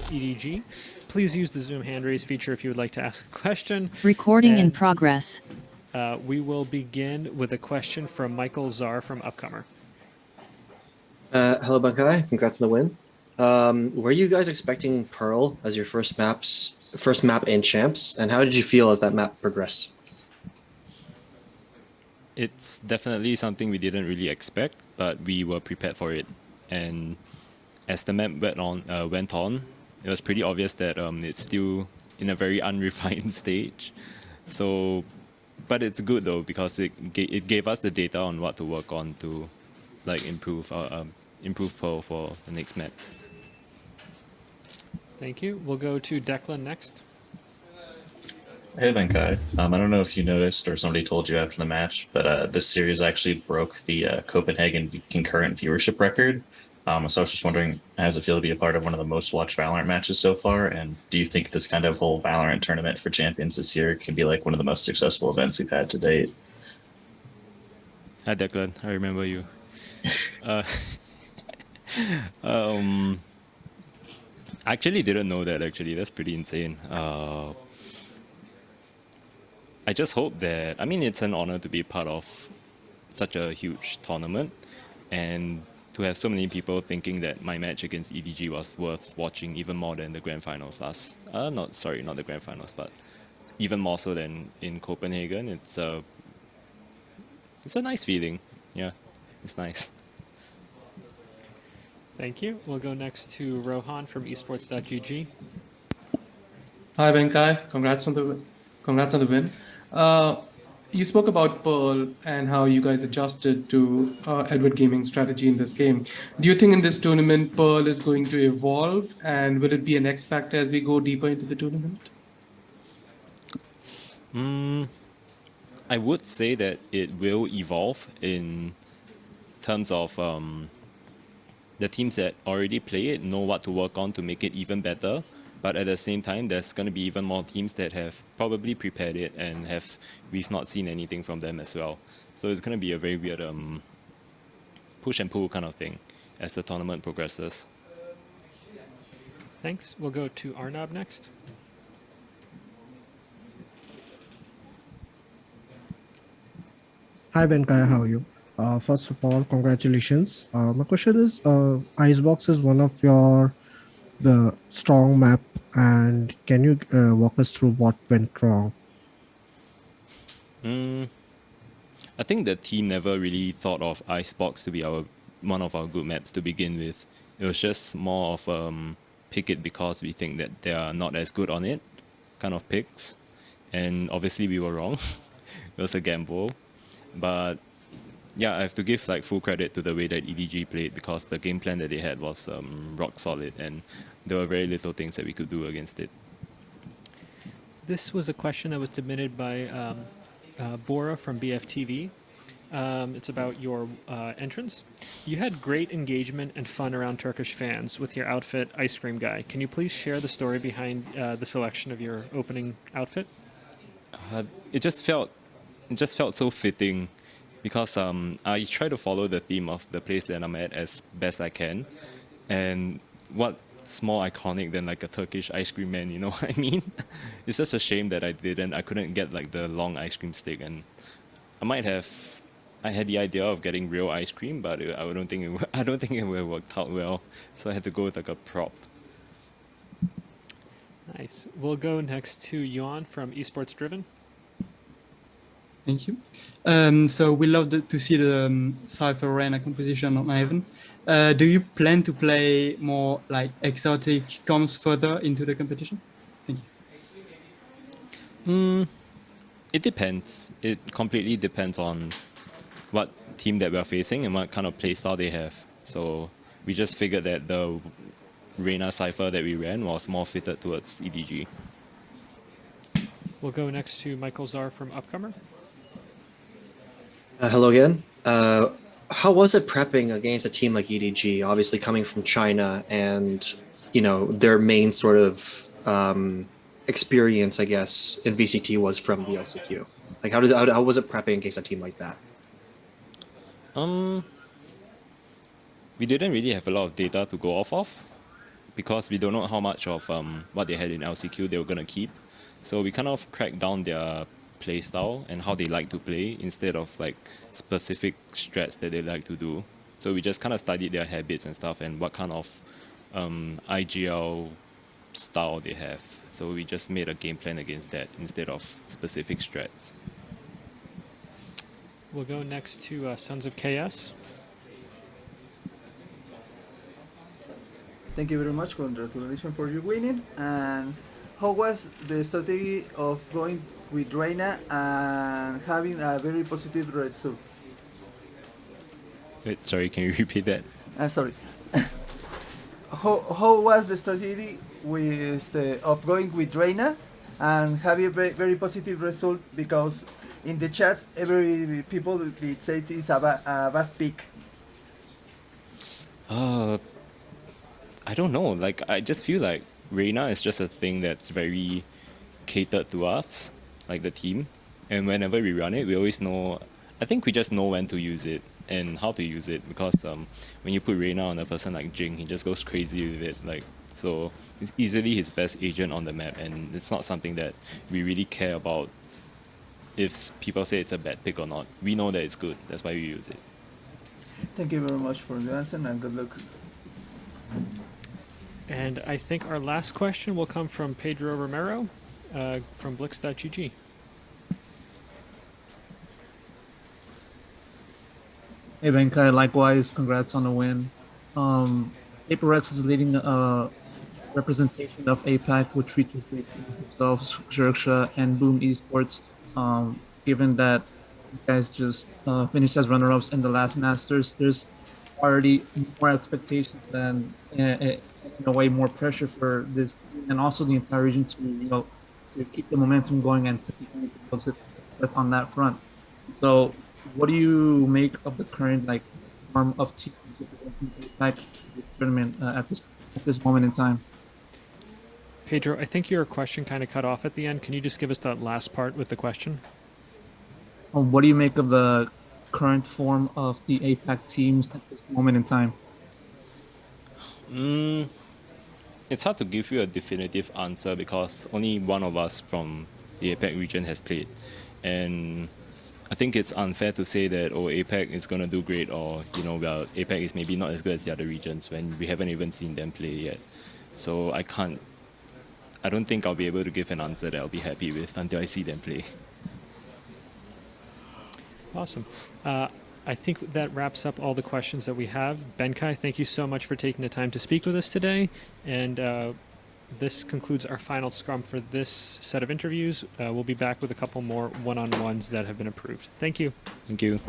EDG. Please use the Zoom hand raise feature if you would like to ask a question. Recording in progress. We will begin with a question from Michael Czar from Upcomer. Hello, Bankai. Congrats on the win. Were you guys expecting Pearl as your first map in Champs, and how did you feel as that map progressed? It's definitely something we didn't really expect, but we were prepared for it. And as the map went on, it was pretty obvious that it's still in a very unrefined stage. So, but it's good though because it gave us the data on what to work on to, like, improve Pearl for the next map. Thank you. We'll go to Declan next. Hey Venkai, I don't know if you noticed or somebody told you after the match, but this series actually broke the Copenhagen concurrent viewership record. So I was just wondering, how does it feel to be a part of one of the most watched Valorant matches so far? And do you think this kind of whole Valorant tournament for champions this year can be like one of the most successful events we've had to date? Hi Declan, I remember you. I actually didn't know that actually. That's pretty insane. I just hope that, I mean, it's an honor to be part of such a huge tournament and to have so many people thinking that my match against EDG was worth watching even more than the grand finals not the grand finals, but even more so than in Copenhagen. It's a nice feeling. Yeah, it's nice. Thank you. We'll go next to Rohan from esports.gg. Hi Venkai, congrats on the win. You spoke about Pearl and how you guys adjusted to Edward Gaming's strategy in this game. Do you think in this tournament Pearl is going to evolve, and will it be an X factor as we go deeper into the tournament? I would say that it will evolve in terms of the teams that already play it know what to work on to make it even better. But at the same time, there's going to be even more teams that have probably prepared it and we've not seen anything from them as well. So it's going to be a very weird push and pull kind of thing as the tournament progresses. Thanks. We'll go to Arnab next. Hi Venkai, how are you? First of all, congratulations. My question is, Icebox is one of the strong map, and can you walk us through what went wrong? I think the team never really thought of Icebox to be one of our good maps to begin with. It was just more of pick it because we think that they are not as good on it kind of picks. And obviously we were wrong. It was a gamble. But yeah, I have to give like full credit to the way that EDG played because the game plan that they had was rock solid and there were very little things that we could do against it. This was a question that was submitted by Bora from BFTV. It's about your entrance. You had great engagement and fun around Turkish fans with your outfit, Ice Cream Guy. Can you please share the story behind the selection of your opening outfit? It just felt so fitting because I try to follow the theme of the place that I'm at as best I can. And what's more iconic than like a Turkish ice cream man, you know what I mean? It's just a shame that I couldn't get like the long ice cream stick, and I had the idea of getting real ice cream, but I don't think it would have worked out well. So I had to go with like a prop. Nice. We'll go next to Yuan from Esports Driven. Thank you. So we love to see the Cypher Arena composition on Heaven. Do you plan to play more like exotic comps further into the competition? Thank you. It depends. It completely depends on what team that we're facing and what kind of playstyle they have. So we just figured that the Reyna Cypher that we ran was more fitted towards EDG. We'll go next to Michael Czar from Upcomer. Hello again. How was it prepping against a team like EDG, obviously coming from China and, you know, their main sort of experience, I guess, in VCT was from the LCQ? Like, how was it prepping against a team like that? We didn't really have a lot of data to go off of, because we don't know how much of what they had in LCQ they were gonna keep. So we kind of cracked down their play style and how they like to play instead of like specific strats that they like to do. So we just kind of studied their habits and stuff and what kind of IGL style they have. So we just made a game plan against that instead of specific strats. We'll go next to Sons of KS. Thank you very much. Congratulations for your winning. And how was the strategy of going with Reina and having a very positive result? Wait, sorry, can you repeat that? Sorry. How was the strategy with of going with Reina and having a very positive result? Because in the chat, every people did say it's a bad pick. I don't know. Like, I just feel like Reina is just a thing that's very catered to us, like the team. And whenever we run it, we always know. I think we just know when to use it and how to use it because when you put Reina on a person like Jing, he just goes crazy with it. Like, so it's easily his best agent on the map, and it's not something that we really care about. If people say it's a bad pick or not, we know that it's good. That's why we use it. Thank you very much for the answer and good luck. And I think our last question will come from Pedro Romero from Blix.gg. Hey Benkai, likewise, congrats on the win. Paper Reds is leading representation of APAC, which features themselves, Zerksha and Boom Esports. Given that you guys just finished as runner-ups in the last Masters, there's already more expectations than in a way more pressure for this and also the entire region to to keep the momentum going and to continue to post it that's on that front. So what do you make of the current form of team this tournament at this moment in time? Pedro, I think your question kind of cut off at the end. Can you just give us that last part with the question? What do you make of the current form of the APAC teams at this moment in time? It's hard to give you a definitive answer because only one of us from the APAC region has played. And I think it's unfair to say that, APAC is going to do great or, APAC is maybe not as good as the other regions when we haven't even seen them play yet. So I don't think I'll be able to give an answer that I'll be happy with until I see them play. Awesome. I think that wraps up all the questions that we have. Benkai, thank you so much for taking the time to speak with us today. And this concludes our final scrum for this set of interviews. We'll be back with a couple more one-on-ones that have been approved. Thank you. Thank you.